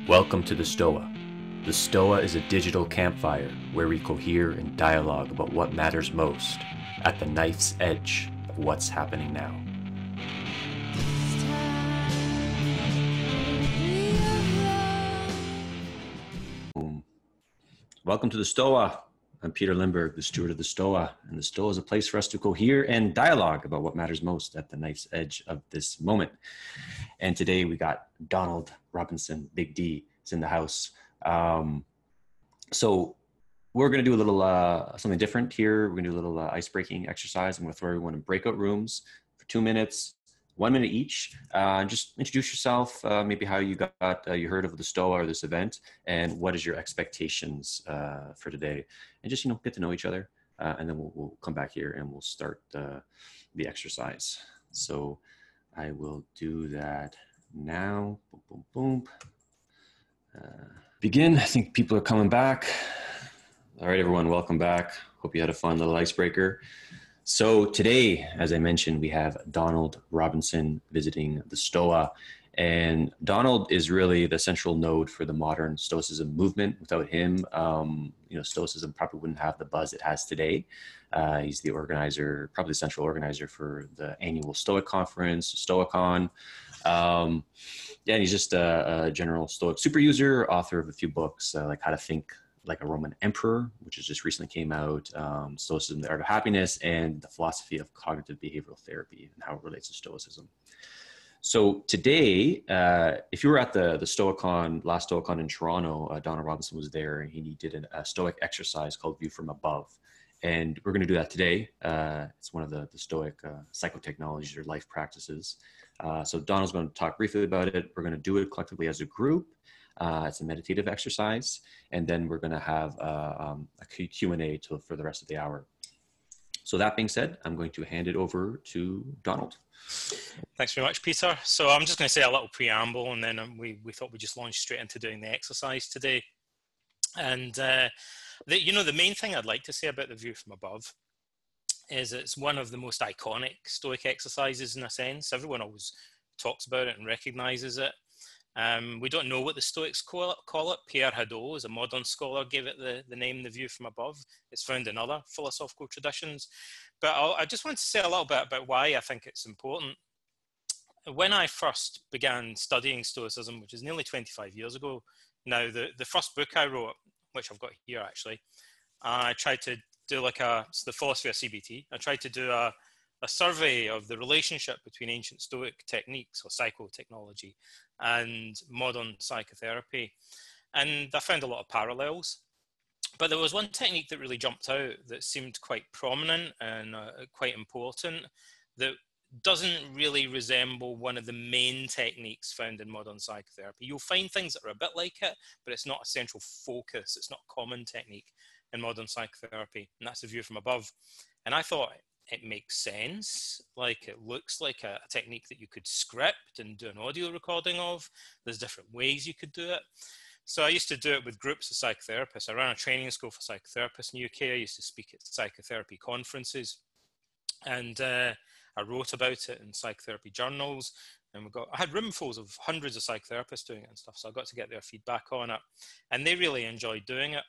Welcome to the Stoa. The Stoa is a digital campfire where we cohere and dialogue about what matters most at the knife's edge of what's happening now. Welcome to the Stoa. I'm Peter Limberg, the steward of the Stoa, and the Stoa is a place for us to cohere and dialogue about what matters most at the knife's edge of this moment. And today we got Donald Robertson, Big D, is in the house. So we're going to do a little something different here. We're going to do a little ice-breaking exercise. I'm going to throw everyone in breakout rooms for 2 minutes, 1 minute each. Just introduce yourself, maybe how you you heard of the Stoa or this event, and what is your expectations for today, and just get to know each other, and then we'll come back here and we'll start the exercise. So I will do that now. Boom, boom, boom. Begin. I think people are coming back. All right, everyone, welcome back. Hope you had a fun little icebreaker. So today, as I mentioned, we have Donald Robertson visiting the Stoa, and Donald is really the central node for the modern Stoicism movement. Without him, Stoicism probably wouldn't have the buzz it has today. He's the organizer, probably the central organizer for the annual Stoic conference, StoaCon. And he's just a general Stoic super user, author of a few books like How to Think Like a Roman Emperor, which has just recently came out, Stoicism, the Art of Happiness, and the Philosophy of Cognitive Behavioral Therapy and how it relates to Stoicism. So today, if you were at the StoaCon, last StoaCon in Toronto, Donald Robertson was there, and he did a Stoic exercise called View from Above. And we're going to do that today. It's one of the Stoic psychotechnologies or life practices. So Donald's going to talk briefly about it. We're going to do it collectively as a group. It's a meditative exercise. And then we're going to have a Q&A for the rest of the hour. So that being said, I'm going to hand it over to Donald. Thanks very much, Peter. So I'm just going to say a little preamble, and then we thought we'd just launch straight into doing the exercise today. And the main thing I'd like to say about the View from Above is it's one of the most iconic Stoic exercises in a sense. Everyone always talks about it and recognizes it. We don't know what the Stoics call it. Pierre Hadot, as a modern scholar, gave it the name The View from Above. It's found in other philosophical traditions. But I just want to say a little bit about why I think it's important. When I first began studying Stoicism, which is nearly 25 years ago now, the first book I wrote, which I've got here actually, I tried to do it's the philosophy of CBT. I tried to do a survey of the relationship between ancient Stoic techniques or psychotechnology and modern psychotherapy. And I found a lot of parallels. But there was one technique that really jumped out that seemed quite prominent and quite important that doesn't really resemble one of the main techniques found in modern psychotherapy. You'll find things that are a bit like it, but it's not a central focus. It's not a common technique in modern psychotherapy, and that's the View from Above. And I thought it makes sense. It looks like a technique that you could script and do an audio recording of. There's different ways you could do it. So I used to do it with groups of psychotherapists. I ran a training school for psychotherapists in the UK. I used to speak at psychotherapy conferences, and I wrote about it in psychotherapy journals. And I had roomfuls of hundreds of psychotherapists doing it and stuff. So I got to get their feedback on it, and they really enjoyed doing it.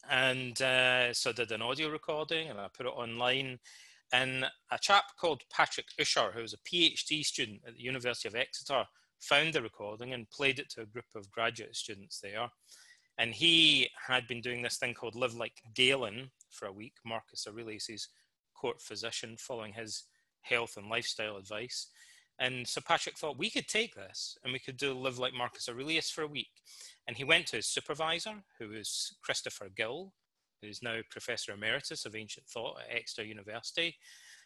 And so I did an audio recording and I put it online. And a chap called Patrick Usher, who was a PhD student at the University of Exeter, found the recording and played it to a group of graduate students there. And he had been doing this thing called Live Like Galen for a week. Marcus Aurelius' court physician, following his health and lifestyle advice. And so Patrick thought we could take this and we could do Live Like Marcus Aurelius for a week. And he went to his supervisor, who was Christopher Gill, who's now Professor Emeritus of Ancient Thought at Exeter University.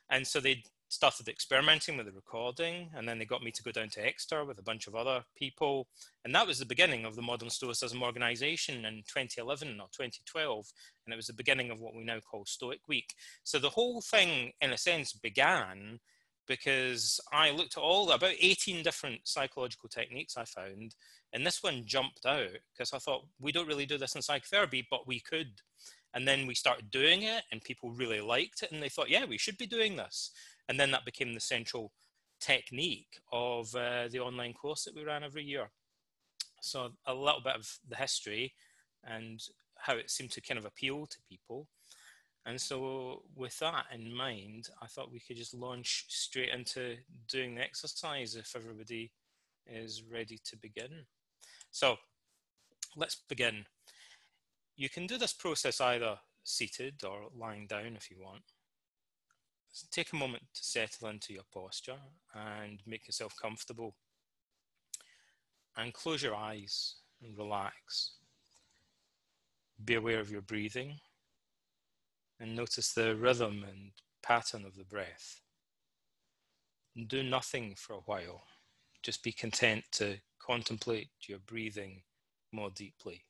And so they started experimenting with the recording, and then they got me to go down to Exeter with a bunch of other people. And that was the beginning of the Modern Stoicism organization in 2011 or 2012. And it was the beginning of what we now call Stoic Week. So the whole thing, in a sense, began because I looked at about 18 different psychological techniques I found, and this one jumped out because I thought, we don't really do this in psychotherapy, but we could. And then we started doing it, and people really liked it, and they thought, yeah, we should be doing this. And then that became the central technique of the online course that we ran every year. So a little bit of the history and how it seemed to kind of appeal to people. And so with that in mind, I thought we could just launch straight into doing the exercise if everybody is ready to begin. So let's begin. You can do this process either seated or lying down if you want. So take a moment to settle into your posture and make yourself comfortable. And close your eyes and relax. Be aware of your breathing and notice the rhythm and pattern of the breath. And do nothing for a while. Just be content to contemplate your breathing more deeply.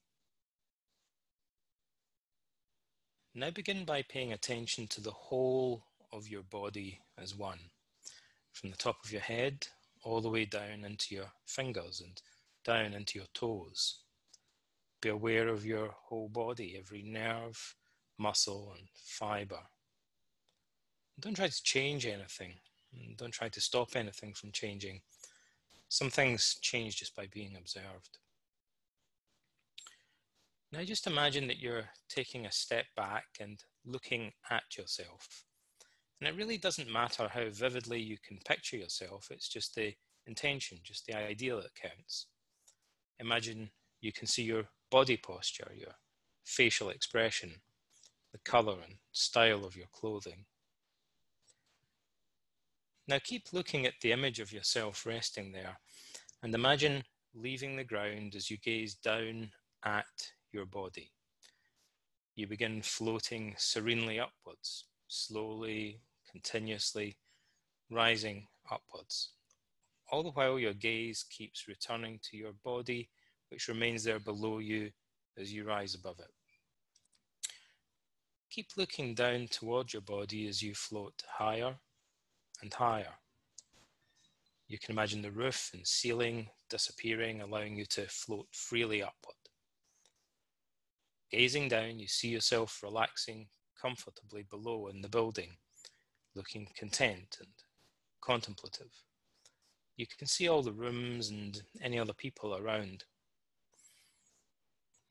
Now begin by paying attention to the whole of your body as one, from the top of your head all the way down into your fingers and down into your toes. Be aware of your whole body, every nerve, muscle and fibre. Don't try to change anything. Don't try to stop anything from changing. Some things change just by being observed. Now just imagine that you're taking a step back and looking at yourself. And it really doesn't matter how vividly you can picture yourself, it's just the intention, just the idea that counts. Imagine you can see your body posture, your facial expression, the colour and style of your clothing. Now keep looking at the image of yourself resting there and imagine leaving the ground as you gaze down at your body. You begin floating serenely upwards, slowly, continuously, rising upwards. All the while your gaze keeps returning to your body, which remains there below you as you rise above it. Keep looking down toward your body as you float higher and higher. You can imagine the roof and ceiling disappearing, allowing you to float freely upward. Gazing down, you see yourself relaxing comfortably below in the building, looking content and contemplative. You can see all the rooms and any other people around.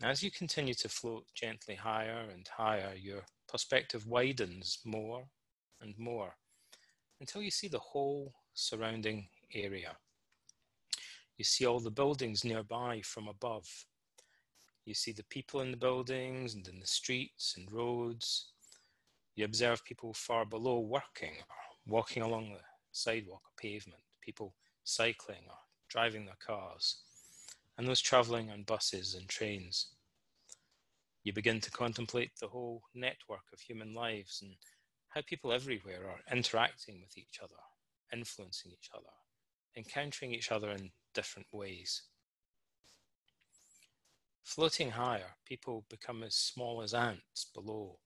As you continue to float gently higher and higher, your perspective widens more and more until you see the whole surrounding area. You see all the buildings nearby from above. You see the people in the buildings and in the streets and roads. You observe people far below working or walking along the sidewalk or pavement, people cycling or driving their cars, and those travelling on buses and trains. You begin to contemplate the whole network of human lives and how people everywhere are interacting with each other, influencing each other, encountering each other in different ways. Floating higher, people become as small as ants below.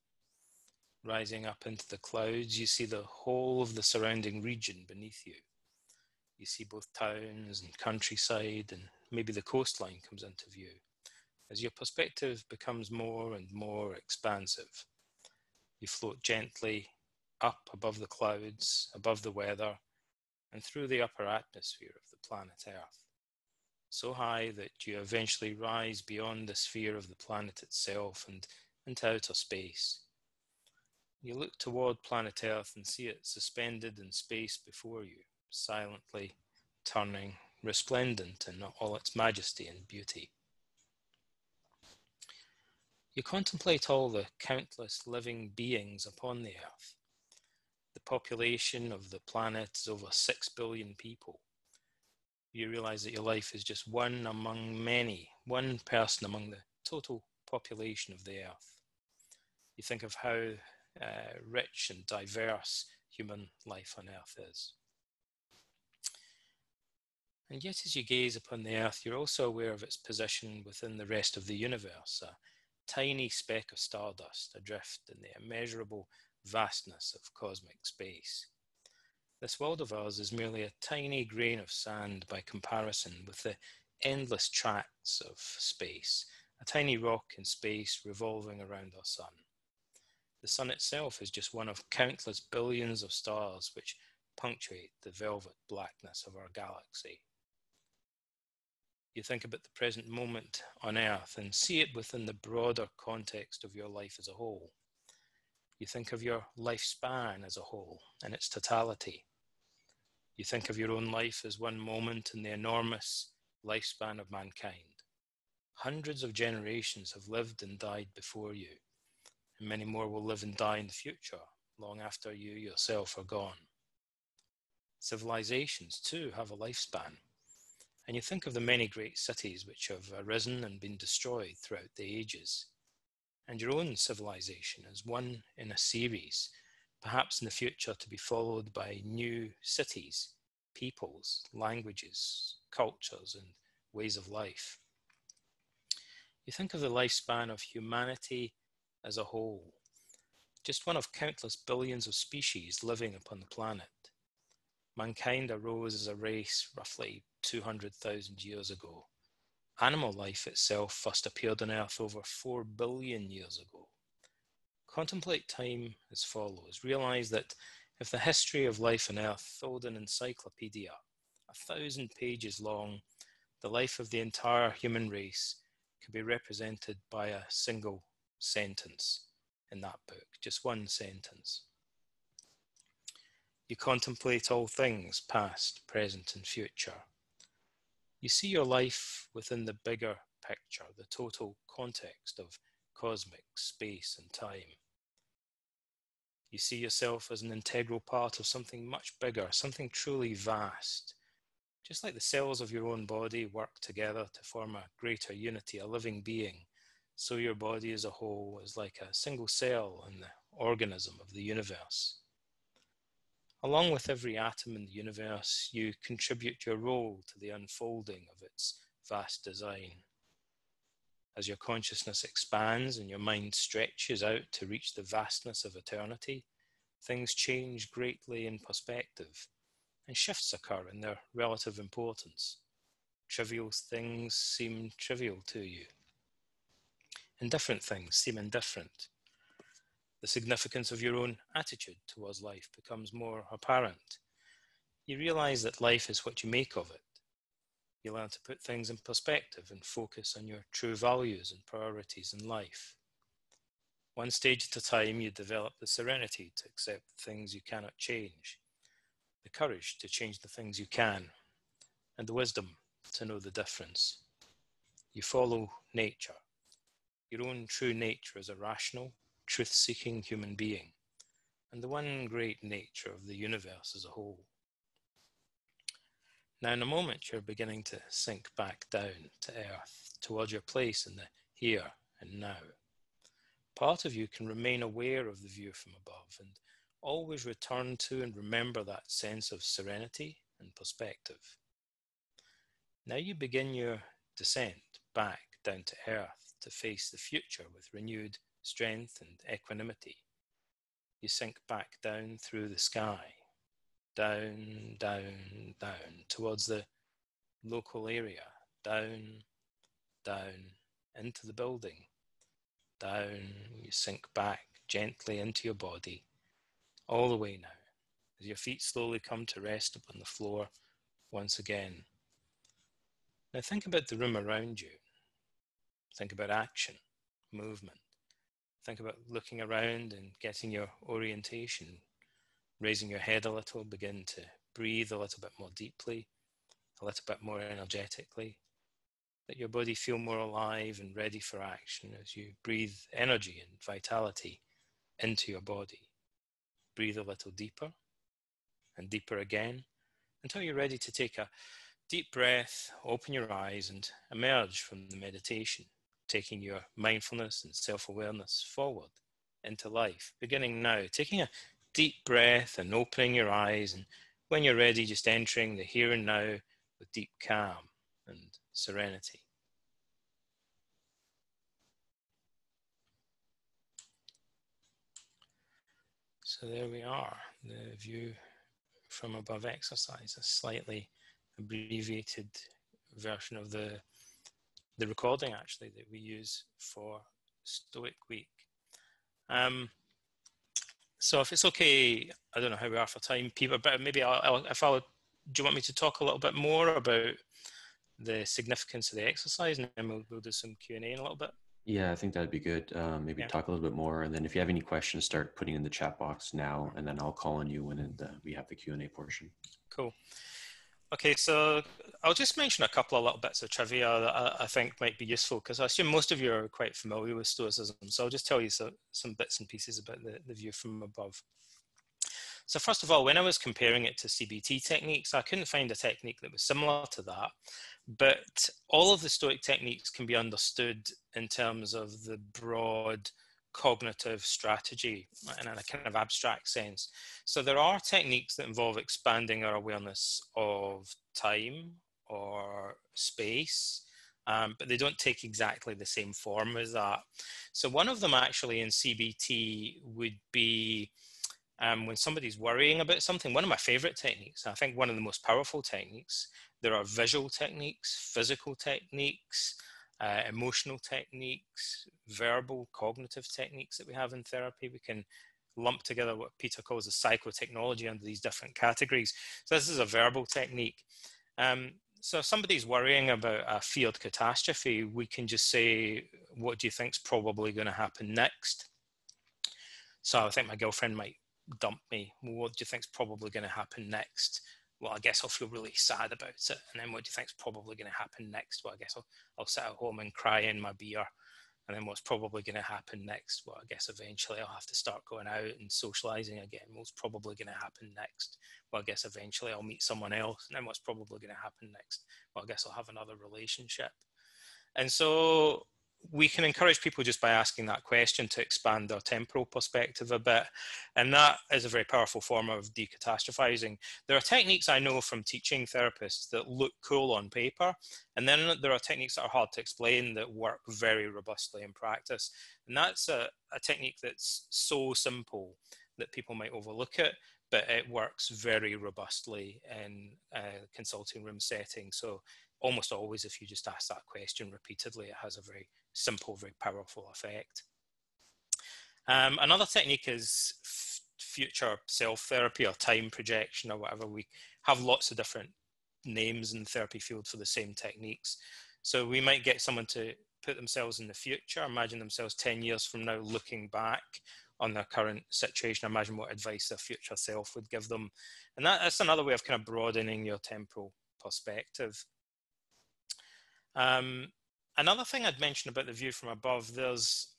Rising up into the clouds, you see the whole of the surrounding region beneath you. You see both towns and countryside, and maybe the coastline comes into view as your perspective becomes more and more expansive. You float gently up above the clouds, above the weather, and through the upper atmosphere of the planet Earth, so high that you eventually rise beyond the sphere of the planet itself and into outer space. You look toward planet Earth and see it suspended in space before you, silently turning, resplendent in all its majesty and beauty. You contemplate all the countless living beings upon the Earth. The population of the planet is over 6 billion people. You realize that your life is just one among many, one person among the total population of the Earth. You think of how rich and diverse human life on Earth is. And yet as you gaze upon the Earth, you're also aware of its position within the rest of the universe, a tiny speck of stardust adrift in the immeasurable vastness of cosmic space. This world of ours is merely a tiny grain of sand by comparison with the endless tracts of space, a tiny rock in space revolving around our sun. The sun itself is just one of countless billions of stars which punctuate the velvet blackness of our galaxy. You think about the present moment on Earth and see it within the broader context of your life as a whole. You think of your lifespan as a whole and its totality. You think of your own life as one moment in the enormous lifespan of mankind. Hundreds of generations have lived and died before you, and many more will live and die in the future, long after you yourself are gone. Civilizations, too, have a lifespan, and you think of the many great cities which have arisen and been destroyed throughout the ages, and your own civilization as one in a series, perhaps in the future to be followed by new cities, peoples, languages, cultures, and ways of life. You think of the lifespan of humanity as a whole, just one of countless billions of species living upon the planet. Mankind arose as a race roughly 200,000 years ago. Animal life itself first appeared on Earth over 4 billion years ago. Contemplate time as follows. Realize that if the history of life on Earth filled an encyclopedia, 1,000 pages long, the life of the entire human race could be represented by a single sentence in that book, just one sentence. You contemplate all things, past, present, and future. You see your life within the bigger picture, the total context of cosmic space and time. You see yourself as an integral part of something much bigger, something truly vast. Just like the cells of your own body work together to form a greater unity, a living being, so your body as a whole is like a single cell in the organism of the universe. Along with every atom in the universe, you contribute your role to the unfolding of its vast design. As your consciousness expands and your mind stretches out to reach the vastness of eternity, things change greatly in perspective, and shifts occur in their relative importance. Trivial things seem trivial to you. Indifferent things seem indifferent. The significance of your own attitude towards life becomes more apparent. You realize that life is what you make of it. You learn to put things in perspective and focus on your true values and priorities in life. One stage at a time, you develop the serenity to accept the things you cannot change, the courage to change the things you can, and the wisdom to know the difference. You follow nature, your own true nature as a rational, truth-seeking human being, and the one great nature of the universe as a whole. Now, in a moment, you're beginning to sink back down to earth, towards your place in the here and now. Part of you can remain aware of the view from above and always return to and remember that sense of serenity and perspective. Now you begin your descent back down to earth to face the future with renewed strength and equanimity. You sink back down through the sky, down, down, down, towards the local area, down, down, into the building, down, you sink back gently into your body, all the way now, as your feet slowly come to rest upon the floor once again. Now think about the room around you. Think about action, movement. Think about looking around and getting your orientation, raising your head a little, begin to breathe a little bit more deeply, a little bit more energetically. Let your body feel more alive and ready for action as you breathe energy and vitality into your body. Breathe a little deeper and deeper again until you're ready to take a deep breath, open your eyes and emerge from the meditation, taking your mindfulness and self-awareness forward into life. Beginning now, taking a deep breath and opening your eyes, and when you're ready, just entering the here and now with deep calm and serenity. So there we are, the view from above exercise, a slightly abbreviated version of the recording actually that we use for Stoic Week. So if it's okay, I don't know how we are for time, Peter, but maybe do you want me to talk a little bit more about the significance of the exercise, and then we'll do some Q&A in a little bit. Yeah, I think that'd be good. Maybe Yeah. talk a little bit more, and then if you have any questions, start putting in the chat box now, and then I'll call on you when we have the Q&A portion. Cool. Okay, so I'll just mention a couple of little bits of trivia that I think might be useful, because I assume most of you are quite familiar with Stoicism. So I'll just tell you some bits and pieces about the view from above. So first of all, when I was comparing it to CBT techniques, I couldn't find a technique that was similar to that. But all of the Stoic techniques can be understood in terms of the broad cognitive strategy in a kind of abstract sense. So there are techniques that involve expanding our awareness of time or space, but they don't take exactly the same form as that. So one of them actually in CBT would be when somebody's worrying about something. One of my favorite techniques, I think one of the most powerful techniques, there are visual techniques, physical techniques, emotional techniques, verbal, cognitive techniques that we have in therapy. We can lump together what Peter calls a psychotechnology under these different categories. So this is a verbal technique. So if somebody's worrying about a feared catastrophe, we can just say, what do you think's probably going to happen next? So I think my girlfriend might dump me. Well, what do you think's probably going to happen next? Well, I guess I'll feel really sad about it. And then what do you think's probably going to happen next? Well, I guess I'll sit at home and cry in my beer. And then what's probably going to happen next? Well, I guess eventually I'll have to start going out and socializing again. What's probably going to happen next? Well, I guess eventually I'll meet someone else. And then what's probably going to happen next? Well, I guess I'll have another relationship. And so we can encourage people just by asking that question to expand their temporal perspective a bit. And that is a very powerful form of decatastrophizing. There are techniques I know from teaching therapists that look cool on paper. And then there are techniques that are hard to explain that work very robustly in practice. And that's a technique that's so simple that people might overlook it, but it works very robustly in a consulting room setting. So almost always, if you just ask that question repeatedly, it has a very simple, very powerful effect. Another technique is future self-therapy or time projection or whatever. We have lots of different names in the therapy field for the same techniques. So we might get someone to put themselves in the future, imagine themselves 10 years from now looking back on their current situation, imagine what advice their future self would give them. And that's another way of kind of broadening your temporal perspective. Another thing I'd mention about the view from above, there's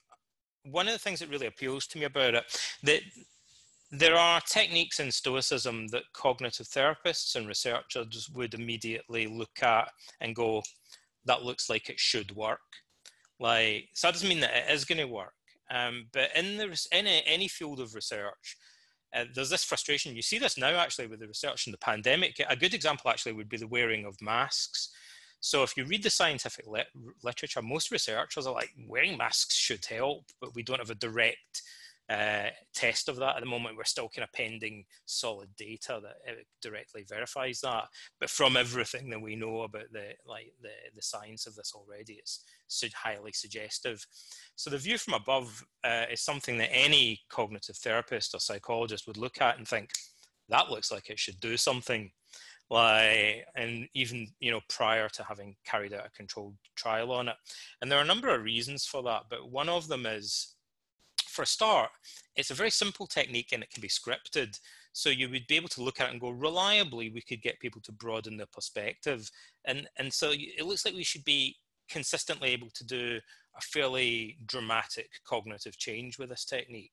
one of the things that really appeals to me about it, that there are techniques in Stoicism that cognitive therapists and researchers would immediately look at and go, that looks like it should work. Like, so that doesn't mean that it is going to work. But in any field of research, there's this frustration. You see this now actually with the research in the pandemic. A good example actually would be the wearing of masks. So if you read the scientific literature, most researchers are like, wearing masks should help, but we don't have a direct test of that at the moment. We're still kind of pending solid data that directly verifies that. But from everything that we know about the science of this already, it's highly suggestive. So the view from above is something that any cognitive therapist or psychologist would look at and think, that looks like it should do something. And even, prior to having carried out a controlled trial on it. And there are a number of reasons for that, but one of them is, for a start, it's a very simple technique and it can be scripted. So you would be able to look at it and go, reliably, we could get people to broaden their perspective. And so it looks like we should be consistently able to do a fairly dramatic cognitive change with this technique.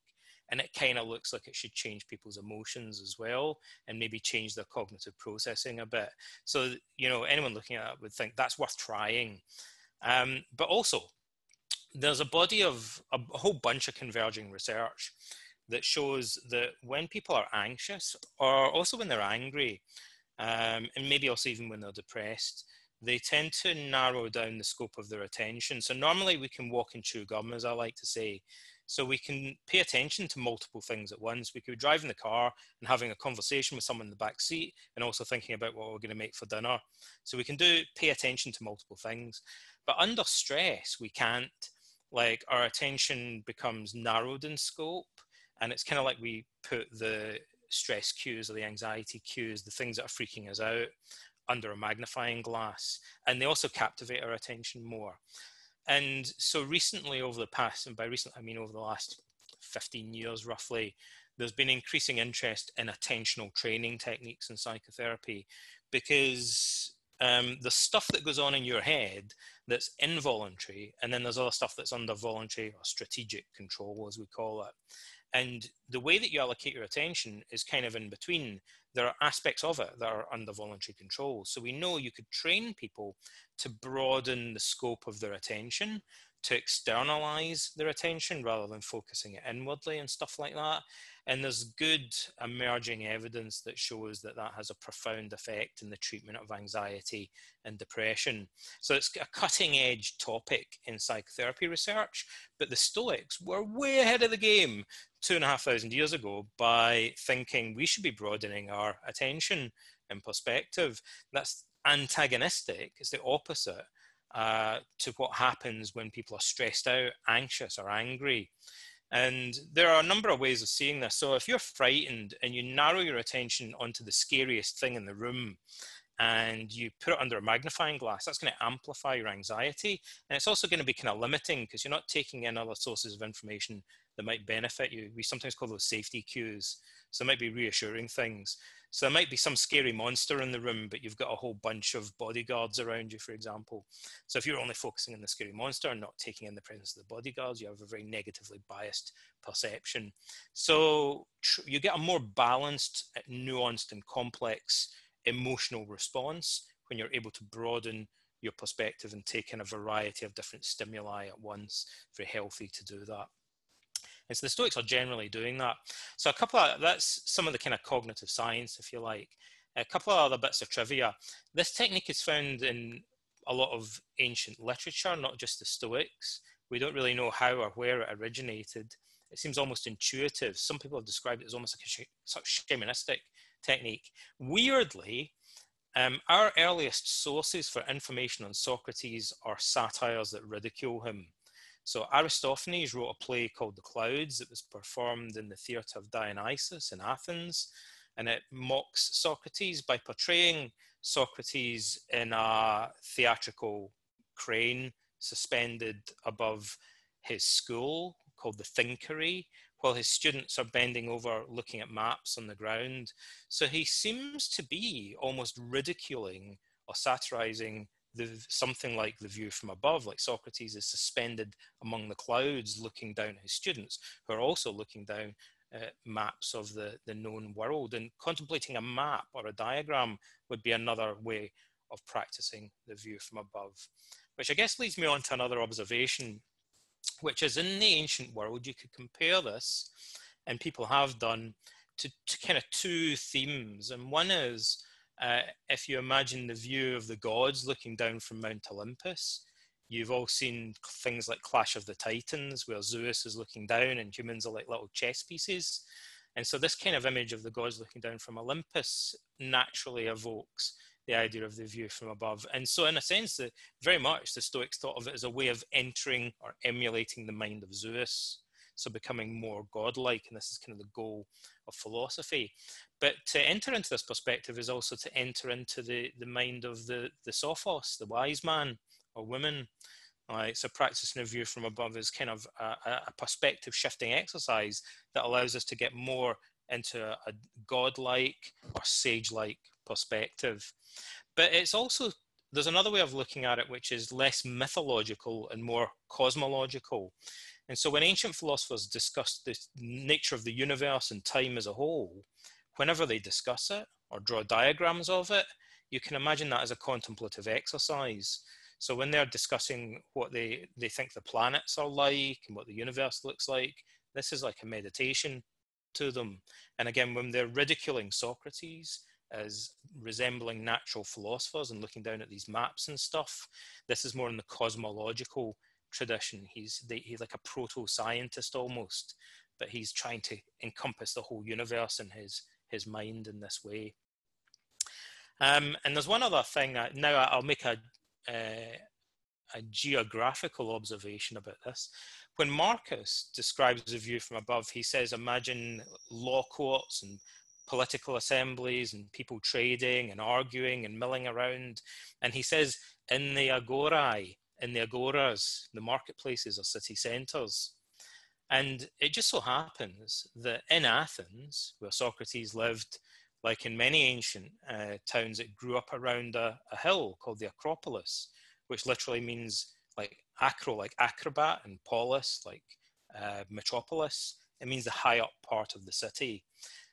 And it kind of looks like it should change people's emotions as well, and maybe change their cognitive processing a bit. So, anyone looking at it would think that's worth trying. But also, there's a body of a whole bunch of converging research that shows that when people are anxious, or also when they're angry, and maybe also even when they're depressed, they tend to narrow down the scope of their attention. So normally we can walk and chew gum, as I like to say. So we can pay attention to multiple things at once. We could be driving the car and having a conversation with someone in the back seat and also thinking about what we're going to make for dinner. So we can pay attention to multiple things. But under stress, we can't. Like, our attention becomes narrowed in scope, and it's kind of like we put the stress cues or the anxiety cues, the things that are freaking us out, under a magnifying glass, and they also captivate our attention more. And so recently, over the past, and by recent I mean over the last 15 years roughly, there's been increasing interest in attentional training techniques in psychotherapy, because the stuff that goes on in your head that's involuntary, and then there's other stuff that's under voluntary or strategic control, as we call it. And the way that you allocate your attention is kind of in between. There are aspects of it that are under voluntary control. So we know you could train people to broaden the scope of their attention, to externalize their attention rather than focusing it inwardly and stuff like that. And there's good emerging evidence that shows that that has a profound effect in the treatment of anxiety and depression. So it's a cutting edge topic in psychotherapy research, but the Stoics were way ahead of the game 2,500 years ago by thinking we should be broadening our attention and perspective. That's antagonistic, it's the opposite to what happens when people are stressed out, anxious, or angry. And there are a number of ways of seeing this. So if you're frightened and you narrow your attention onto the scariest thing in the room and you put it under a magnifying glass, that's going to amplify your anxiety. And it's also going to be kind of limiting because you're not taking in other sources of information that might benefit you. We sometimes call those safety cues. So there might be reassuring things. So there might be some scary monster in the room, but you've got a whole bunch of bodyguards around you, for example. So if you're only focusing on the scary monster and not taking in the presence of the bodyguards, you have a very negatively biased perception. So you get a more balanced, nuanced, and complex emotional response when you're able to broaden your perspective and take in a variety of different stimuli at once. Very healthy to do that. And so the Stoics are generally doing that. So that's some of the kind of cognitive science, if you like. A couple of other bits of trivia. This technique is found in a lot of ancient literature, not just the Stoics. We don't really know how or where it originated. It seems almost intuitive. Some people have described it as almost like a sort of shamanistic technique. Weirdly, our earliest sources for information on Socrates are satires that ridicule him. So Aristophanes wrote a play called The Clouds that was performed in the theatre of Dionysus in Athens, and it mocks Socrates by portraying Socrates in a theatrical crane suspended above his school called the Thinkery, while his students are bending over looking at maps on the ground. So he seems to be almost ridiculing or satirizing something like the view from above, like Socrates is suspended among the clouds looking down at his students, who are also looking down at maps of the known world. And contemplating a map or a diagram would be another way of practicing the view from above, which I guess leads me on to another observation, which is in the ancient world, you could compare this, and people have done, to kind of two themes. And one is, if you imagine the view of the gods looking down from Mount Olympus, you've all seen things like Clash of the Titans, where Zeus is looking down and humans are like little chess pieces. And so this kind of image of the gods looking down from Olympus naturally evokes the idea of the view from above. And so in a sense, very much the Stoics thought of it as a way of entering or emulating the mind of Zeus. So becoming more godlike, and this is kind of the goal of philosophy. But to enter into this perspective is also to enter into the mind of the sophos, the wise man or woman. So practicing a view from above is kind of a perspective shifting exercise that allows us to get more into a godlike or sage-like perspective. But it's also, there's another way of looking at it, which is less mythological and more cosmological. And so when ancient philosophers discussed the nature of the universe and time as a whole, whenever they discuss it or draw diagrams of it, you can imagine that as a contemplative exercise. So when they're discussing what they think the planets are like and what the universe looks like, this is like a meditation to them. And again, when they're ridiculing Socrates as resembling natural philosophers and looking down at these maps and stuff, this is more in the cosmological tradition. He's like a proto-scientist almost, but he's trying to encompass the whole universe in his mind in this way. And there's one other thing. Now I'll make a geographical observation about this. When Marcus describes the view from above, he says, imagine law courts and political assemblies and people trading and arguing and milling around. And he says, in the agorae, in the agoras, the marketplaces or city centres. And it just so happens that in Athens, where Socrates lived, like in many ancient towns, it grew up around a hill called the Acropolis, which literally means like acro, like acrobat, and polis, like metropolis. It means the high up part of the city.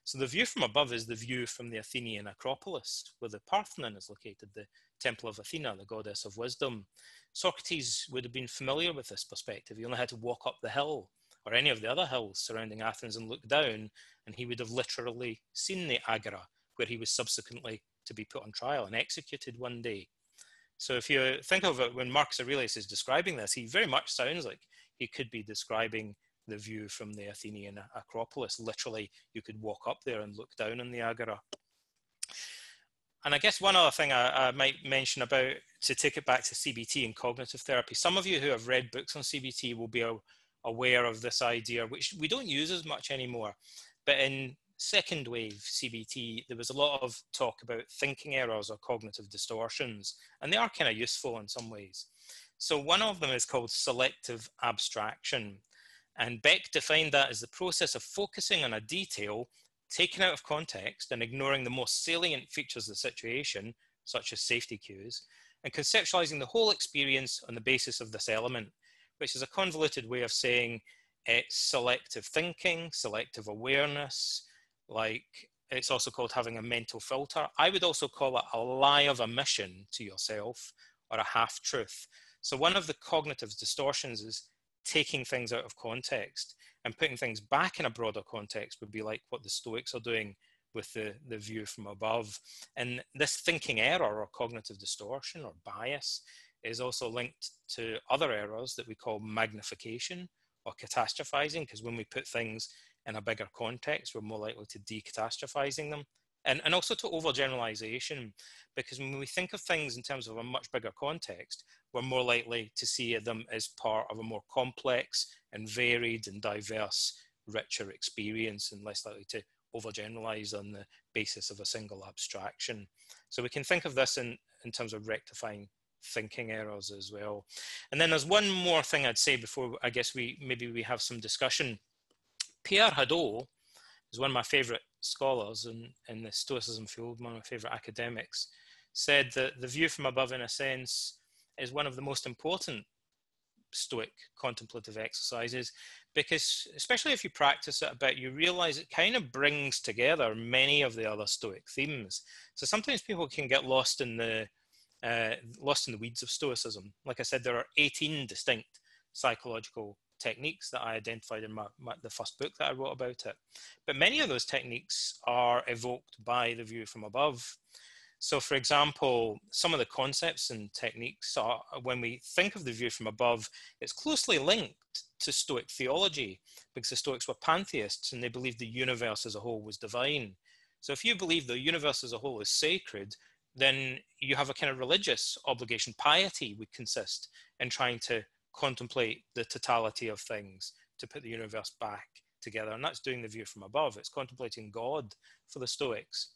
So the view from above is the view from the Athenian Acropolis, where the Parthenon is located, the temple of Athena, the goddess of wisdom. Socrates would have been familiar with this perspective. He only had to walk up the hill or any of the other hills surrounding Athens and look down, and he would have literally seen the agora, where he was subsequently to be put on trial and executed one day. So if you think of it, when Marcus Aurelius is describing this, he very much sounds like he could be describing the view from the Athenian Acropolis. Literally, you could walk up there and look down on the agora. And I guess one other thing I might mention about, to take it back to CBT and cognitive therapy, some of you who have read books on CBT will be aware of this idea, which we don't use as much anymore. But in second wave CBT, there was a lot of talk about thinking errors or cognitive distortions, and they are kind of useful in some ways. So one of them is called selective abstraction. And Beck defined that as the process of focusing on a detail taken out of context and ignoring the most salient features of the situation, such as safety cues, and conceptualizing the whole experience on the basis of this element, which is a convoluted way of saying it's selective thinking, selective awareness, like it's also called having a mental filter. I would also call it a lie of omission to yourself, or a half-truth. So one of the cognitive distortions is taking things out of context, and putting things back in a broader context would be like what the Stoics are doing with the view from above. And this thinking error or cognitive distortion or bias is also linked to other errors that we call magnification or catastrophizing, because when we put things in a bigger context, we're more likely to decatastrophizing them. And also to overgeneralization, because when we think of things in terms of a much bigger context, we're more likely to see them as part of a more complex and varied and diverse, richer experience, and less likely to overgeneralize on the basis of a single abstraction. So we can think of this in terms of rectifying thinking errors as well. And then there's one more thing I'd say before I guess we have some discussion. Pierre Hadot is one of my favorite scholars in the Stoicism field, one of my favorite academics, said that the view from above, in a sense, is one of the most important Stoic contemplative exercises, because especially if you practice it a bit, you realize it kind of brings together many of the other Stoic themes. So sometimes people can get lost in the weeds of Stoicism. Like I said, there are 18 distinct psychological techniques that I identified in the first book that I wrote about it. But many of those techniques are evoked by the view from above. So for example, some of the concepts and techniques are, when we think of the view from above, it's closely linked to Stoic theology, because the Stoics were pantheists and they believed the universe as a whole was divine. So if you believe the universe as a whole is sacred, then you have a kind of religious obligation. Piety would consist in trying to contemplate the totality of things, to put the universe back together. And that's doing the view from above. It's contemplating God for the Stoics.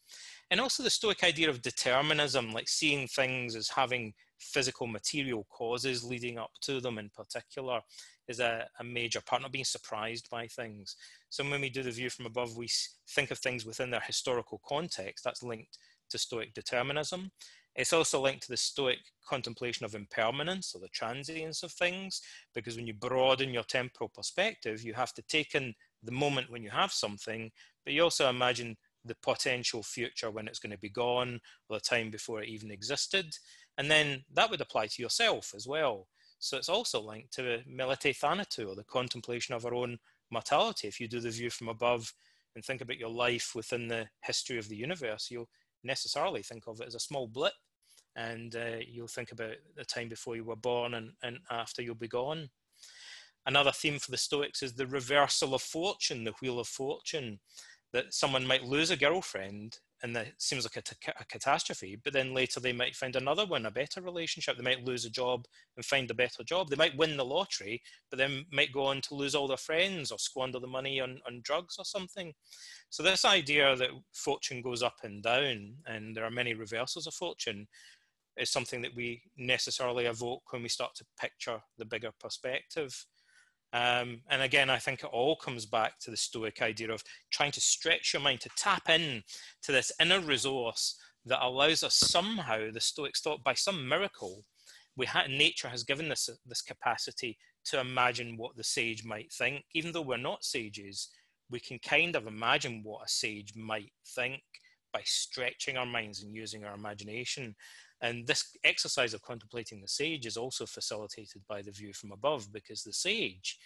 And also the Stoic idea of determinism, like seeing things as having physical material causes leading up to them in particular, is a major part, not being surprised by things. So when we do the view from above, we think of things within their historical context. That's linked to Stoic determinism. It's also linked to the Stoic contemplation of impermanence, or the transience of things, because when you broaden your temporal perspective, you have to take in the moment when you have something, but you also imagine the potential future when it's going to be gone, or the time before it even existed. And then that would apply to yourself as well. So it's also linked to melite thanatou, or the contemplation of our own mortality. If you do the view from above and think about your life within the history of the universe, you'll necessarily think of it as a small blip, and you'll think about the time before you were born and after you'll be gone. Another theme for the Stoics is the reversal of fortune, the wheel of fortune, that someone might lose a girlfriend and that seems like a catastrophe, but then later they might find another one, a better relationship. They might lose a job and find a better job. They might win the lottery, but then might go on to lose all their friends or squander the money on drugs or something. So this idea that fortune goes up and down, and there are many reversals of fortune, is something that we necessarily evoke when we start to picture the bigger perspective. And again, I think it all comes back to the Stoic idea of trying to stretch your mind to tap in to this inner resource that allows us somehow, the Stoics thought by some miracle, nature has given us this capacity to imagine what the sage might think. Even though we're not sages, we can kind of imagine what a sage might think by stretching our minds and using our imagination. And this exercise of contemplating the sage is also facilitated by the view from above, because the sage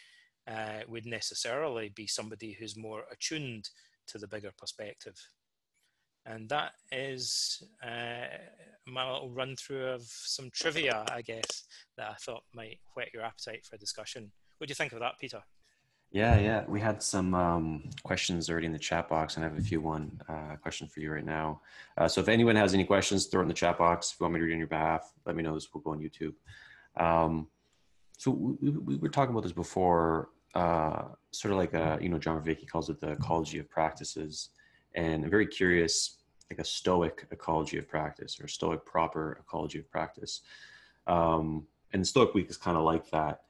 would necessarily be somebody who's more attuned to the bigger perspective. And that is my little run through of some trivia, I guess, that I thought might whet your appetite for discussion. What do you think of that, Peter? Yeah. We had some questions already in the chat box, and I have a few question for you right now. So if anyone has any questions, throw it in the chat box. If you want me to read on your behalf, let me know. This will go on YouTube. So we were talking about this before, sort of like John Vervaeke calls it the ecology of practices, and I'm very curious, like a Stoic ecology of practice or Stoic proper ecology of practice. And the Stoic week is kind of like that.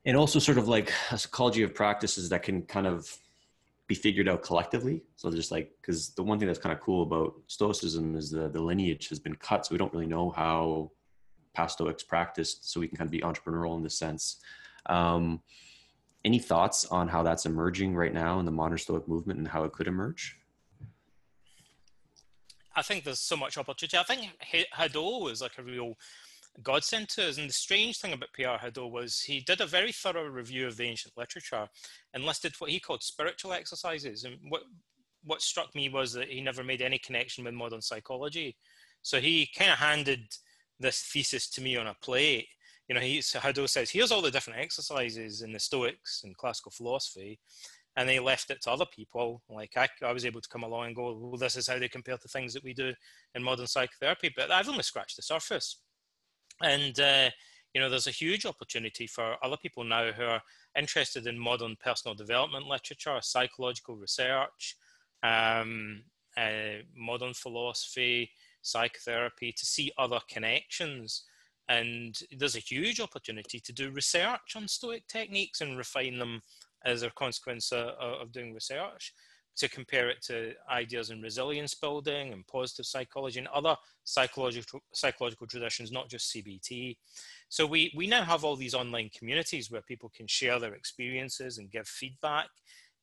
And also sort of like a psychology of practices that can kind of be figured out collectively. So just like, because the one thing that's kind of cool about Stoicism is the lineage has been cut. So we don't really know how past Stoics practiced. So we can kind of be entrepreneurial in this sense. Any thoughts on how that's emerging right now in the modern Stoic movement and how it could emerge? I think there's so much opportunity. I think Hadot was like a real godsend to us. And the strange thing about Pierre Hadot was he did a very thorough review of the ancient literature and listed what he called spiritual exercises. And what struck me was that he never made any connection with modern psychology. So he kind of handed this thesis to me on a plate. Hadot says, here's all the different exercises in the Stoics and classical philosophy. And they left it to other people. Like I was able to come along and go, well, this is how they compare to things that we do in modern psychotherapy. But I've only scratched the surface. And, there's a huge opportunity for other people now who are interested in modern personal development literature, psychological research, modern philosophy, psychotherapy, to see other connections. And there's a huge opportunity to do research on Stoic techniques and refine them as a consequence of doing research, to compare it to ideas in resilience building and positive psychology and other psychological traditions, not just CBT. So we now have all these online communities where people can share their experiences and give feedback.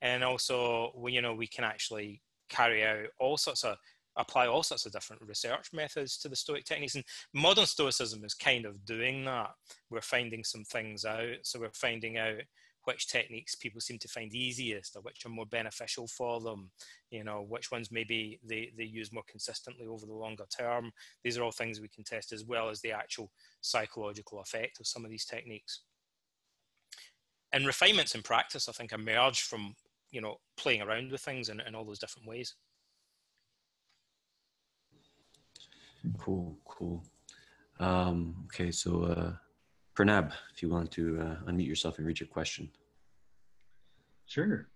And also, we can actually apply all sorts of different research methods to the Stoic techniques. And modern Stoicism is kind of doing that. We're finding some things out. So we're finding out which techniques people seem to find easiest or which are more beneficial for them, which ones maybe they use more consistently over the longer term. These are all things we can test, as well as the actual psychological effect of some of these techniques. And refinements in practice, I think, emerge from, playing around with things in all those different ways. Cool. Okay, so Pranab, if you want to unmute yourself and read your question. Sure.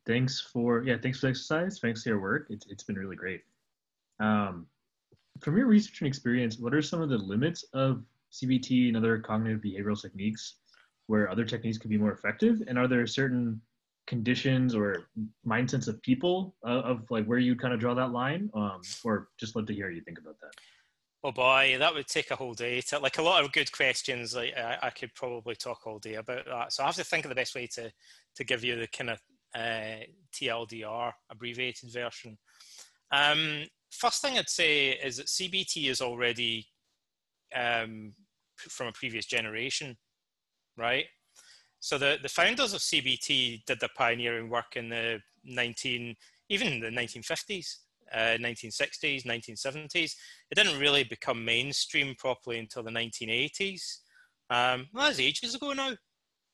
Thanks for the exercise. Thanks for your work. It's been really great. From your research and experience, what are some of the limits of CBT and other cognitive behavioral techniques where other techniques could be more effective? And are there certain conditions or mindsets of people of like where you kind of draw that line? Or just love to hear you think about that. Oh boy, that would take a whole day. Like a lot of good questions, I could probably talk all day about that. So I have to think of the best way to give you the kind of TLDR abbreviated version. First thing I'd say is that CBT is already from a previous generation, right? So the founders of CBT did their pioneering work in the 1950s. 1960s, 1970s. It didn't really become mainstream properly until the 1980s. That's ages ago now.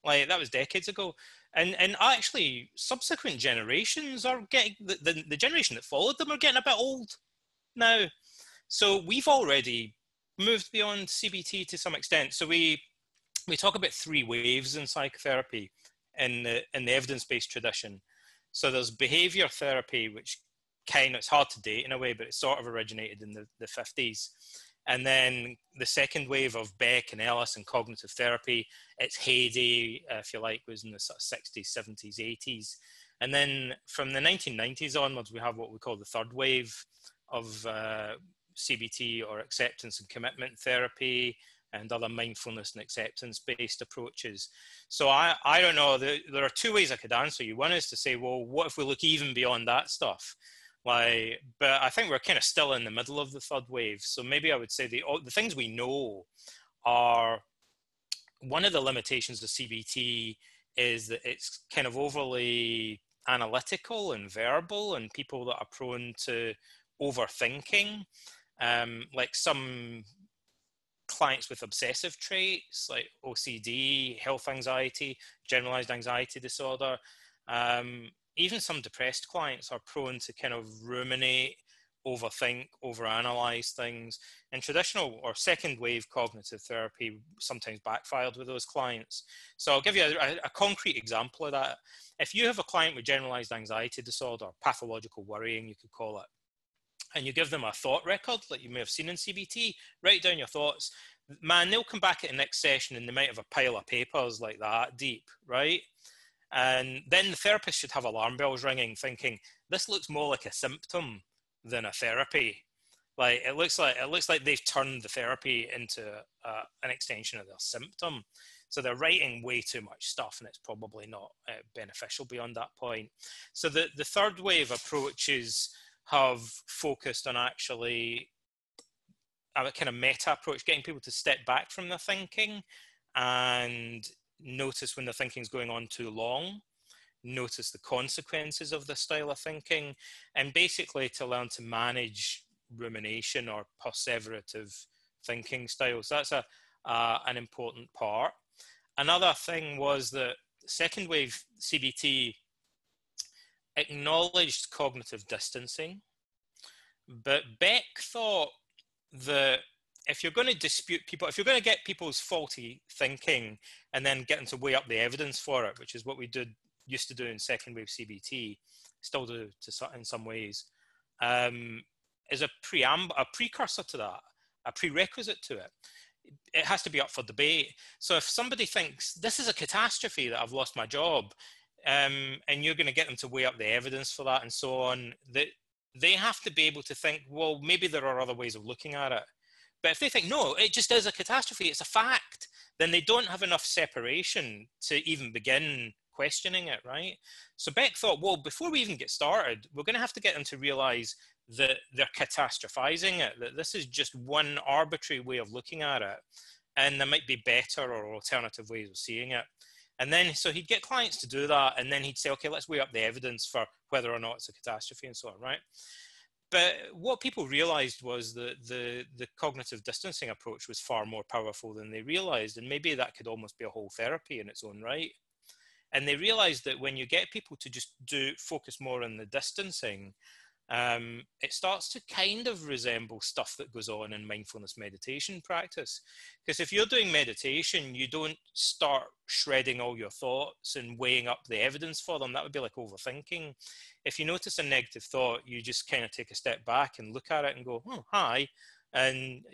Like, that was decades ago. And actually, subsequent generations are getting, the generation that followed them are getting a bit old now. So we've already moved beyond CBT to some extent. So we talk about 3 waves in psychotherapy in the evidence-based tradition. So there's behavior therapy, which it's hard to date in a way, but it sort of originated in the 50s. And then the second wave of Beck and Ellis and cognitive therapy, its heyday, if you like, was in the sort of 60s, 70s, 80s. And then from the 1990s onwards, we have what we call the third wave of CBT, or acceptance and commitment therapy, and other mindfulness and acceptance-based approaches. So I don't know, there are 2 ways I could answer you. One is to say, well, what if we look even beyond that stuff? Like, but I think we're kind of still in the middle of the third wave. So maybe I would say the things we know are, one of the limitations of CBT is that it's kind of overly analytical and verbal, and people that are prone to overthinking, like some clients with obsessive traits like OCD, health anxiety, generalized anxiety disorder. Even some depressed clients are prone to kind of ruminate, overthink, overanalyze things. And traditional or second wave cognitive therapy sometimes backfired with those clients. So I'll give you a concrete example of that. If you have a client with generalized anxiety disorder, pathological worrying, you could call it, and you give them a thought record like you may have seen in CBT, write down your thoughts, man, they'll come back at the next session and they might have a pile of papers like that deep, right? And then the therapist should have alarm bells ringing, thinking, this looks more like a symptom than a therapy. Like, it looks like they've turned the therapy into an extension of their symptom. So they're writing way too much stuff, and it's probably not beneficial beyond that point. So the third wave approaches have focused on actually a kind of meta approach, getting people to step back from their thinking and notice when the thinking's going on too long, notice the consequences of the style of thinking, and basically to learn to manage rumination or perseverative thinking styles. That's an important part. Another thing was that second wave CBT acknowledged cognitive distancing, but Beck thought that if you're going to dispute people, if you're going to get people's faulty thinking and then get them to weigh up the evidence for it, which is what we used to do in second wave CBT, still do in some ways, is a precursor to that, a prerequisite to it. It has to be up for debate. So if somebody thinks this is a catastrophe that I've lost my job, and you're going to get them to weigh up the evidence for that and so on, that they have to be able to think, well, maybe there are other ways of looking at it. But if they think, no, it just is a catastrophe, it's a fact, then they don't have enough separation to even begin questioning it, right? So Beck thought, well, before we even get started, we're going to have to get them to realize that they're catastrophizing it, that this is just one arbitrary way of looking at it, and there might be better or alternative ways of seeing it. And then, so he'd get clients to do that, and then he'd say, okay, let's weigh up the evidence for whether or not it's a catastrophe and so on, right? But what people realized was that the cognitive distancing approach was far more powerful than they realized, and maybe that could almost be a whole therapy in its own right. And they realized that when you get people to just focus more on the distancing, it starts to kind of resemble stuff that goes on in mindfulness meditation practice. Because if you're doing meditation, you don't start shredding all your thoughts and weighing up the evidence for them. That would be like overthinking. If you notice a negative thought, you just kind of take a step back and look at it and go, oh, hi, and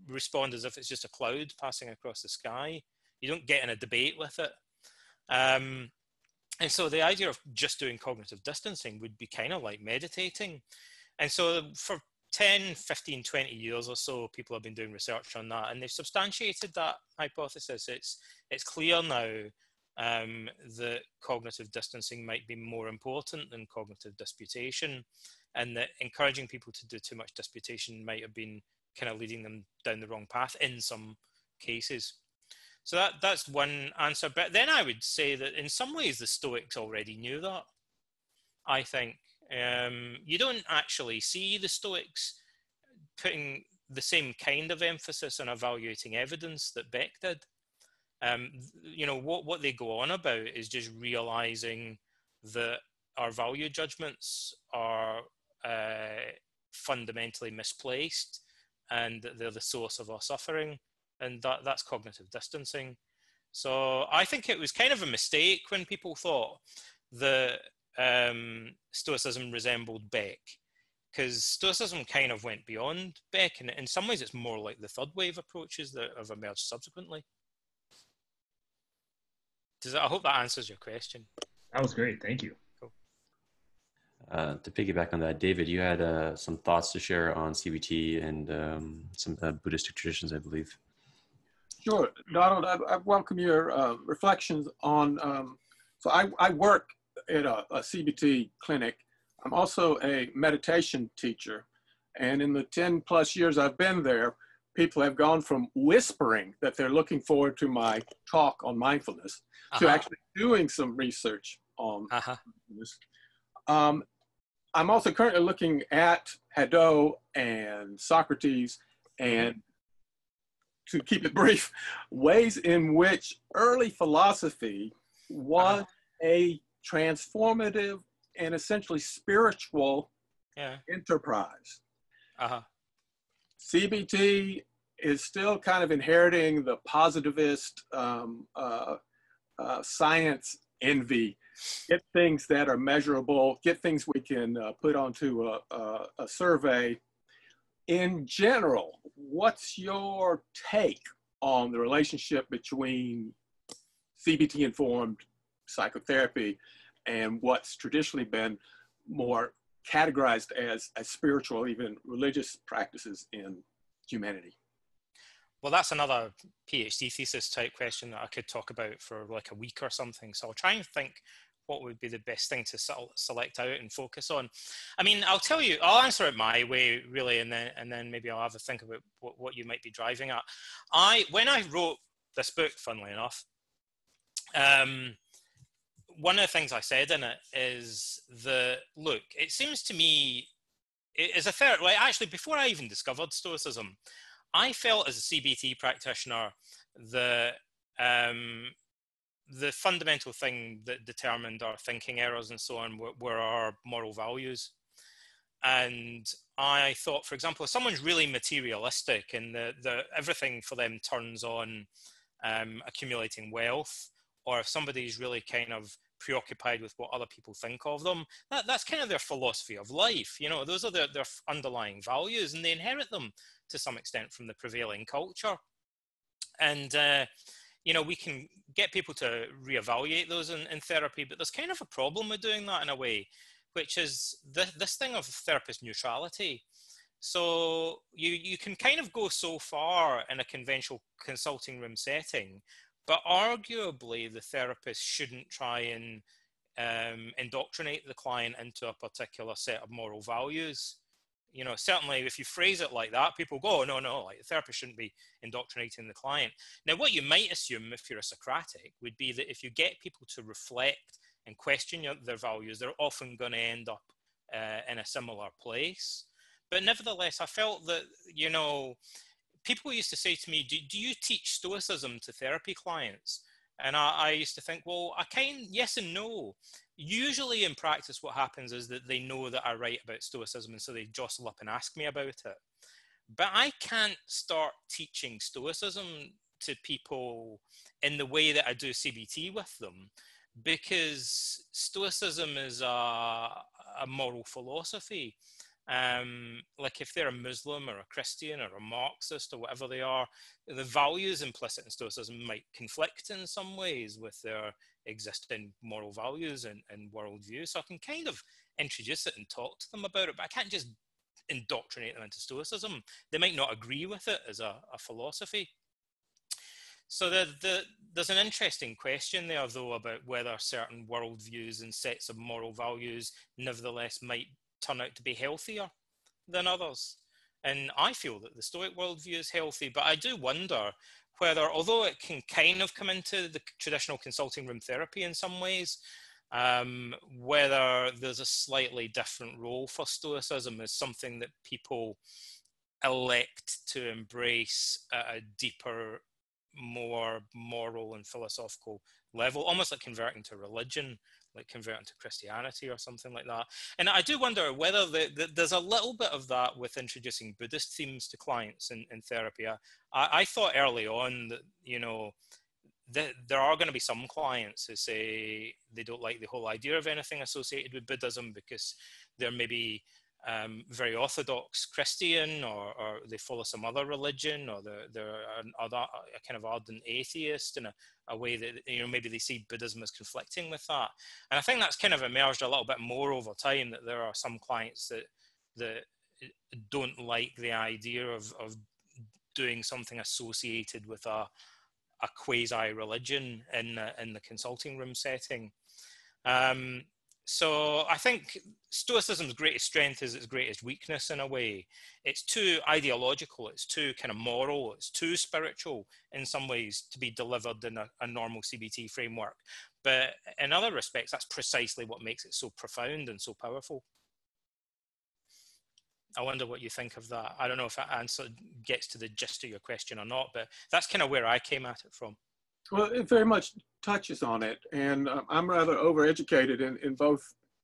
respond as if it's just a cloud passing across the sky. You don't get in a debate with it. And so the idea of just doing cognitive distancing would be kind of like meditating. And so for 10, 15, 20 years or so, people have been doing research on that, and they've substantiated that hypothesis. It's clear now that cognitive distancing might be more important than cognitive disputation, and that encouraging people to do too much disputation might have been kind of leading them down the wrong path in some cases. So that's one answer. But then I would say that in some ways the Stoics already knew that. I think you don't actually see the Stoics putting the same kind of emphasis on evaluating evidence that Beck did. You know, what they go on about is just realizing that our value judgments are fundamentally misplaced, and that they're the source of our suffering, and that's cognitive distancing. So I think it was kind of a mistake when people thought that Stoicism resembled Beck, because Stoicism kind of went beyond Beck, and in some ways it's more like the third wave approaches that have emerged subsequently. I hope that answers your question. That was great. Thank you. Cool. To piggyback on that, David, you had some thoughts to share on CBT and some Buddhistic traditions, I believe. Sure, Donald, I welcome your reflections on, so I work at a CBT clinic. I'm also a meditation teacher. And in the 10 plus years I've been there, people have gone from whispering that they're looking forward to my talk on mindfulness to actually doing some research on mindfulness. I'm also currently looking at Hadot and Socrates, and to keep it brief, ways in which early philosophy was a transformative and essentially spiritual enterprise. CBT is still kind of inheriting the positivist science envy. Get things that are measurable, get things we can put onto a survey. In general, what's your take on the relationship between CBT-informed psychotherapy and what's traditionally been more categorized as spiritual, even religious practices in humanity? Well, that's another PhD thesis type question that I could talk about for like a week or something. So I'll try and think what would be the best thing to select out and focus on. I mean, I'll answer it my way, really, and then maybe I'll have a think about what you might be driving at. When I wrote this book, funnily enough, one of the things I said in it is that, look, it seems to me, as a third, like actually before I even discovered Stoicism, I felt as a CBT practitioner that the fundamental thing that determined our thinking errors and so on were our moral values. And I thought, for example, if someone's really materialistic and everything for them turns on accumulating wealth, or if somebody's really kind of preoccupied with what other people think of them, that's kind of their philosophy of life. You know, those are their underlying values, and they inherit them to some extent from the prevailing culture. And you know, we can get people to reevaluate those in therapy, but there's kind of a problem with doing that in a way, which is this thing of therapist neutrality. So you can kind of go so far in a conventional consulting room setting, but arguably the therapist shouldn't try and indoctrinate the client into a particular set of moral values. You know, certainly if you phrase it like that, people go, oh, no, like the therapist shouldn't be indoctrinating the client. Now, what you might assume if you're a Socratic would be that if you get people to reflect and question their values, they're often going to end up in a similar place. But nevertheless, I felt that, you know, people used to say to me, do you teach Stoicism to therapy clients? And I used to think, well, yes and no. Usually in practice, what happens is that they know that I write about Stoicism, and so they jostle up and ask me about it. But I can't start teaching Stoicism to people in the way that I do CBT with them, because Stoicism is a moral philosophy. Like if they're a Muslim or a Christian or a Marxist or whatever they are, the values implicit in Stoicism might conflict in some ways with their existing moral values and worldview. So I can kind of introduce it and talk to them about it, but I can't just indoctrinate them into Stoicism. They might not agree with it as a philosophy. So there's an interesting question there, though, about whether certain worldviews and sets of moral values nevertheless might turn out to be healthier than others. And I feel that the Stoic worldview is healthy, but I do wonder whether, although it can kind of come into the traditional consulting room therapy in some ways, whether there's a slightly different role for Stoicism as something that people elect to embrace at a deeper, more moral and philosophical level, almost like converting to religion, like converting to Christianity or something like that. And I do wonder whether there's a little bit of that with introducing Buddhist themes to clients in therapy. I thought early on that, you know, there are going to be some clients who say they don't like the whole idea of anything associated with Buddhism because they're maybe very orthodox Christian, or they follow some other religion, or they're a kind of ardent atheist in a way that, you know, maybe they see Buddhism as conflicting with that. And I think that's kind of emerged a little bit more over time, that there are some clients that don't like the idea of doing something associated with a quasi-religion in the consulting room setting. So I think Stoicism's greatest strength is its greatest weakness in a way. It's too ideological, it's too kind of moral, it's too spiritual in some ways to be delivered in a normal CBT framework. But in other respects, that's precisely what makes it so profound and so powerful. I wonder what you think of that. I don't know if that answer gets to the gist of your question or not, but that's kind of where I came at it from. Well, it very much touches on it. And I'm rather overeducated in both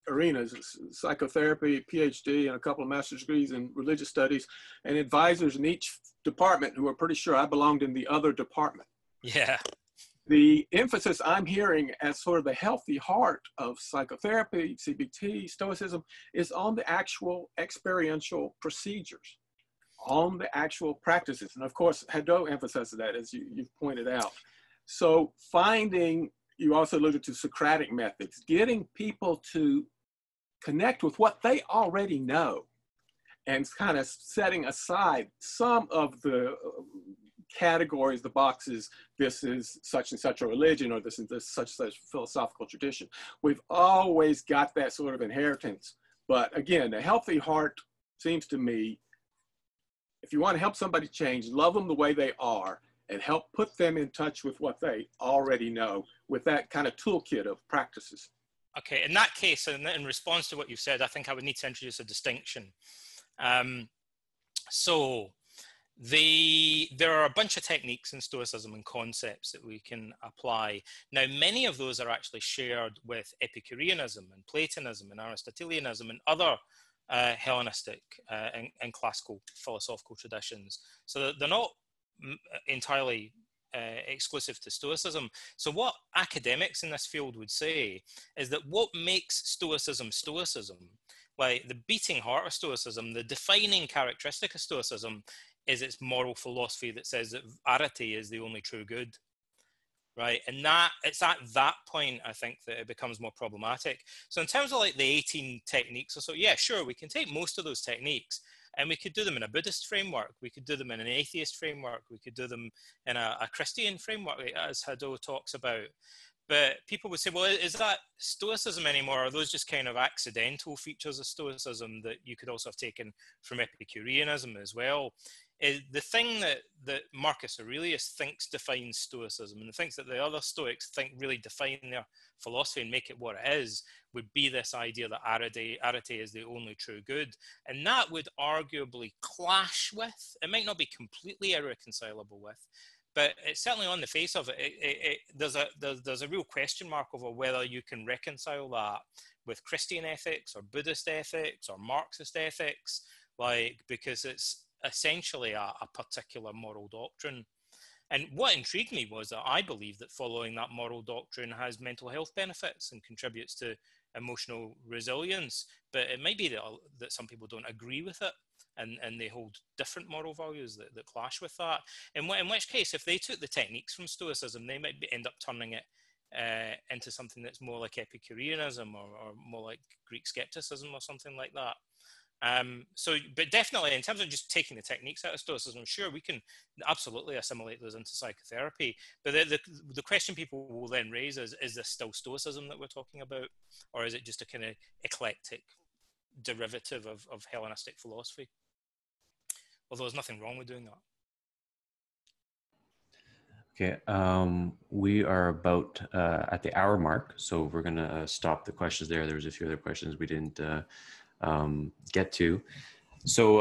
arenas, psychotherapy, PhD, and a couple of master's degrees in religious studies, and advisors in each department who are pretty sure I belonged in the other department. Yeah. The emphasis I'm hearing as sort of the healthy heart of psychotherapy, CBT, Stoicism, is on the actual experiential procedures, on the actual practices. And of course, Hadot emphasizes that, as you've pointed out. So finding, you also alluded to Socratic methods, getting people to connect with what they already know and kind of setting aside some of the categories, the boxes, this is such and such a religion, or this is such and such philosophical tradition. We've always got that sort of inheritance. But again, the healthy heart seems to me, if you want to help somebody change, love them the way they are and help put them in touch with what they already know with that kind of toolkit of practices. Okay, in that case, and in response to what you've said, I think I would need to introduce a distinction. There are a bunch of techniques in Stoicism and concepts that we can apply. Now, many of those are actually shared with Epicureanism and Platonism and Aristotelianism and other Hellenistic and classical philosophical traditions. So they're not entirely exclusive to Stoicism. So what academics in this field would say is that what makes Stoicism Stoicism, like the beating heart of Stoicism, the defining characteristic of Stoicism, is its moral philosophy that says that arete is the only true good, right? And that it's at that point, I think, that it becomes more problematic. So in terms of like the 18 techniques or so, yeah, sure, we can take most of those techniques and we could do them in a Buddhist framework, we could do them in an atheist framework, we could do them in a Christian framework, as Hadot talks about. But people would say, well, is that Stoicism anymore? Are those just kind of accidental features of Stoicism that you could also have taken from Epicureanism as well? The thing that Marcus Aurelius thinks defines Stoicism, and the things that the other Stoics think really define their philosophy and make it what it is, would be this idea that arete is the only true good. And that would arguably clash with, it might not be completely irreconcilable with, but it's certainly on the face of it, there's a real question mark over whether you can reconcile that with Christian ethics or Buddhist ethics or Marxist ethics, like, because it's essentially a particular moral doctrine. And what intrigued me was that I believe that following that moral doctrine has mental health benefits and contributes to emotional resilience, but it might be that some people don't agree with it. And they hold different moral values that clash with that. In which case, if they took the techniques from Stoicism, they might end up turning it into something that's more like Epicureanism or more like Greek skepticism or something like that. But definitely, in terms of just taking the techniques out of Stoicism, sure, we can absolutely assimilate those into psychotherapy. But the question people will then raise is this still Stoicism that we're talking about? Or is it just a kind of eclectic derivative of Hellenistic philosophy? Although there's nothing wrong with doing that. Okay, we are about at the hour mark, so we're going to stop the questions there. There was a few other questions we didn't get to. So,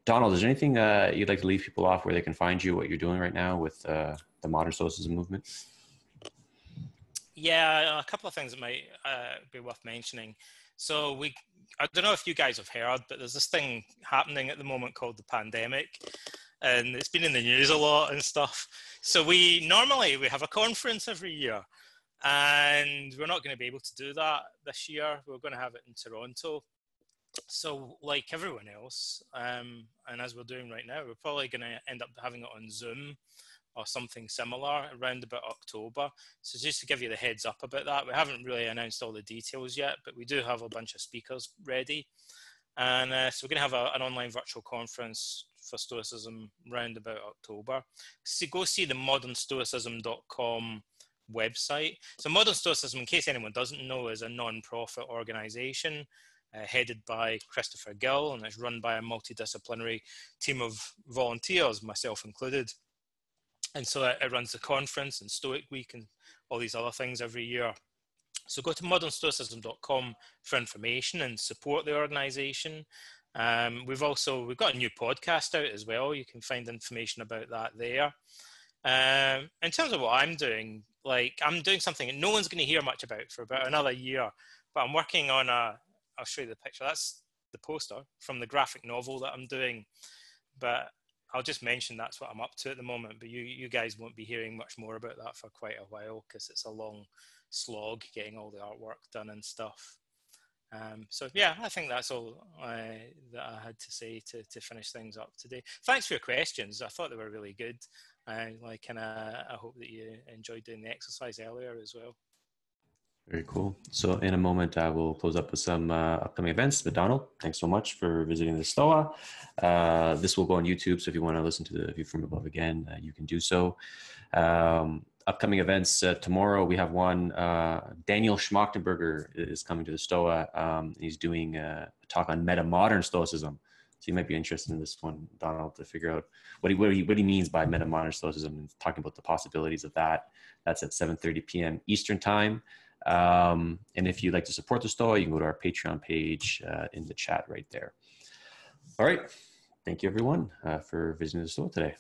Donald, is there anything you'd like to leave people off where they can find you, what you're doing right now with the modern Stoicism movement? Yeah, a couple of things that might be worth mentioning. So I don't know if you guys have heard, but there's this thing happening at the moment called the pandemic, and it's been in the news a lot and stuff. So we have a conference every year, and we're not going to be able to do that this year. We're going to have it in Toronto. So like everyone else, and as we're doing right now, we're probably going to end up having it on Zoom or something similar around about October. So just to give you the heads up about that, we haven't really announced all the details yet, but we do have a bunch of speakers ready. And so we're going to have an online virtual conference for Stoicism around about October. So go see the modernstoicism.com website. So Modern Stoicism, in case anyone doesn't know, is a non-profit organization headed by Christopher Gill, and it's run by a multidisciplinary team of volunteers, myself included. And so it runs the conference and Stoic Week and all these other things every year. So go to modernstoicism.com for information and support the organization. We've got a new podcast out as well. You can find information about that there. In terms of what I'm doing something that no one's going to hear much about for about another year, but I'm working on I'll show you the picture. That's the poster from the graphic novel that I'm doing. But I'll just mention that's what I'm up to at the moment, but you guys won't be hearing much more about that for quite a while because it's a long slog getting all the artwork done and stuff. So yeah, I think that's all that I had to say to finish things up today. Thanks for your questions. I thought they were really good. I hope that you enjoyed doing the exercise earlier as well. Very cool. So in a moment, I will close up with some upcoming events. But Donald, thanks so much for visiting the Stoa. This will go on YouTube, so if you want to listen to the View from Above again, you can do so. Upcoming events, tomorrow we have one. Daniel Schmachtenberger is coming to the Stoa. He's doing a talk on meta-modern Stoicism. So you might be interested in this one, Donald, to figure out what he means by meta-modern Stoicism and talking about the possibilities of that. That's at 7:30 p.m. Eastern time. And if you'd like to support the Stoa, you can go to our Patreon page in the chat right there. All right. Thank you, everyone, for visiting the Stoa today.